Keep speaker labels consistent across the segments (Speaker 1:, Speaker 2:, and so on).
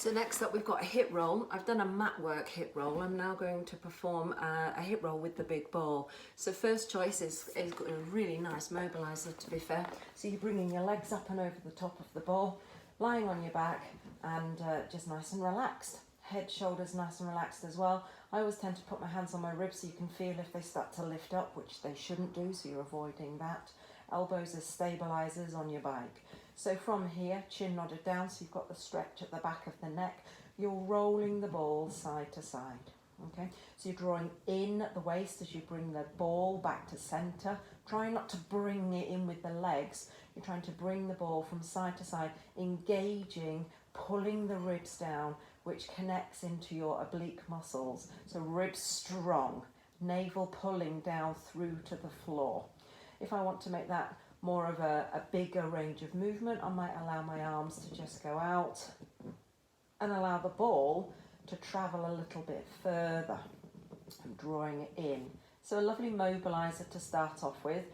Speaker 1: So next up we've got a hip roll. I've done a mat work hip roll. I'm now going to perform a hip roll with the big ball. So first choice is a really nice mobiliser, to be fair. So you're bringing your legs up and over the top of the ball, lying on your back and just nice and relaxed. Head, shoulders nice and relaxed as well. I always tend to put my hands on my ribs so you can feel if they start to lift up, which they shouldn't do, so you're avoiding that. Elbows as stabilisers on your bike. So from here, chin nodded down, so you've got the stretch at the back of the neck. You're rolling the ball side to side, okay? So you're drawing in the waist as you bring the ball back to centre. Try not to bring it in with the legs. You're trying to bring the ball from side to side, engaging, pulling the ribs down, which connects into your oblique muscles. So ribs strong, navel pulling down through to the floor. If I want to make that more of a bigger range of movement, I might allow my arms to just go out and allow the ball to travel a little bit further. I'm drawing it in. So a lovely mobiliser to start off with.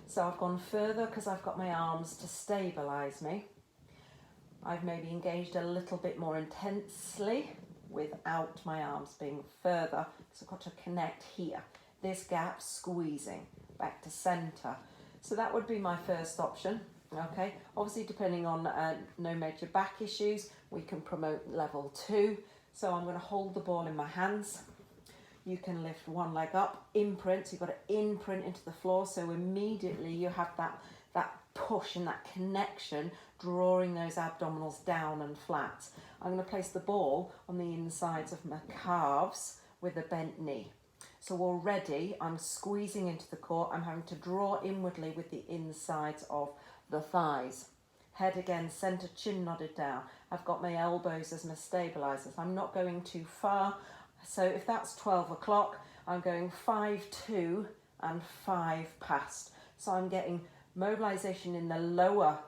Speaker 1: So I've gone further because I've got my arms to stabilise me. I've maybe engaged a little bit more intensely without my arms being further. So I've got to connect here. This gap squeezing back to centre. So that would be my first option, okay? Obviously, depending on no major back issues, we can promote level 2. So I'm going to hold the ball in my hands. You can lift one leg up, imprint. So you've got to imprint into the floor. So immediately you have that push and that connection, drawing those abdominals down and flat. I'm going to place the ball on the insides of my calves with a bent knee. So already I'm squeezing into the core. I'm having to draw inwardly with the insides of the thighs. Head again, centre, chin nodded down. I've got my elbows as my stabilisers. I'm not going too far. So if that's 12 o'clock, I'm going 5, 2 and 5 past. So I'm getting mobilisation in the lower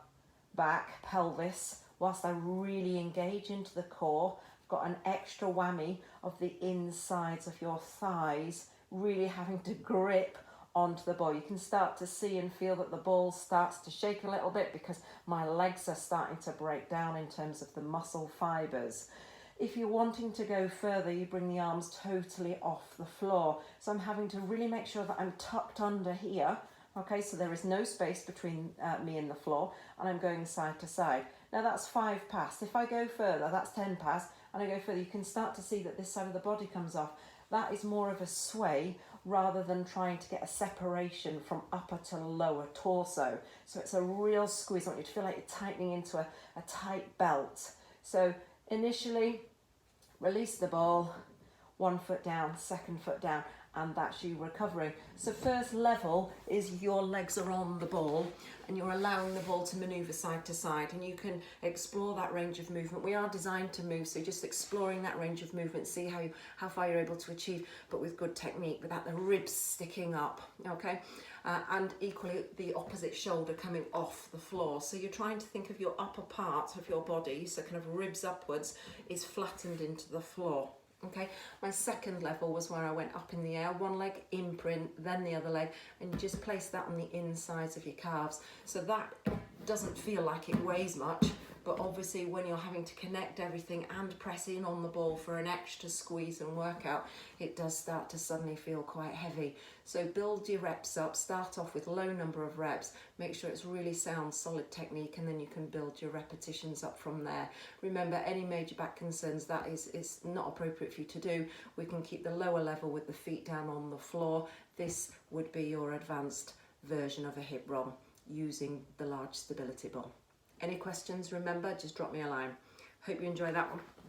Speaker 1: back, pelvis, whilst I really engage into the core. Got an extra whammy of the insides of your thighs, really having to grip onto the ball. You can start to see and feel that the ball starts to shake a little bit because my legs are starting to break down in terms of the muscle fibres. If you're wanting to go further, you bring the arms totally off the floor. So I'm having to really make sure that I'm tucked under here. Okay, so there is no space between me and the floor, and I'm going side to side. Now that's 5 past. If I go further, that's 10 past, and I go further, you can start to see that this side of the body comes off. That is more of a sway rather than trying to get a separation from upper to lower torso. So it's a real squeeze. I want you to feel like you're tightening into a tight belt. So initially, release the ball, 1 foot down, 2nd foot down, and that's you recovering. So first level is your legs are on the ball and you're allowing the ball to manoeuvre side to side, and you can explore that range of movement. We are designed to move, so just exploring that range of movement, see how far you're able to achieve, but with good technique, without the ribs sticking up, okay? And equally the opposite shoulder coming off the floor. So you're trying to think of your upper part of your body, so kind of ribs upwards, is flattened into the floor. Okay, my second level was where I went up in the air, one leg imprint, then the other leg, and you just place that on the insides of your calves. So that doesn't feel like it weighs much, but obviously when you're having to connect everything and press in on the ball for an extra squeeze and workout, it does start to suddenly feel quite heavy. So build your reps up, start off with low number of reps, make sure it's really sound, solid technique, and then you can build your repetitions up from there. Remember, any major back concerns, that is not appropriate for you to do. We can keep the lower level with the feet down on the floor. This would be your advanced version of a hip roll using the large stability ball. Any questions, remember, just drop me a line. Hope you enjoy that one.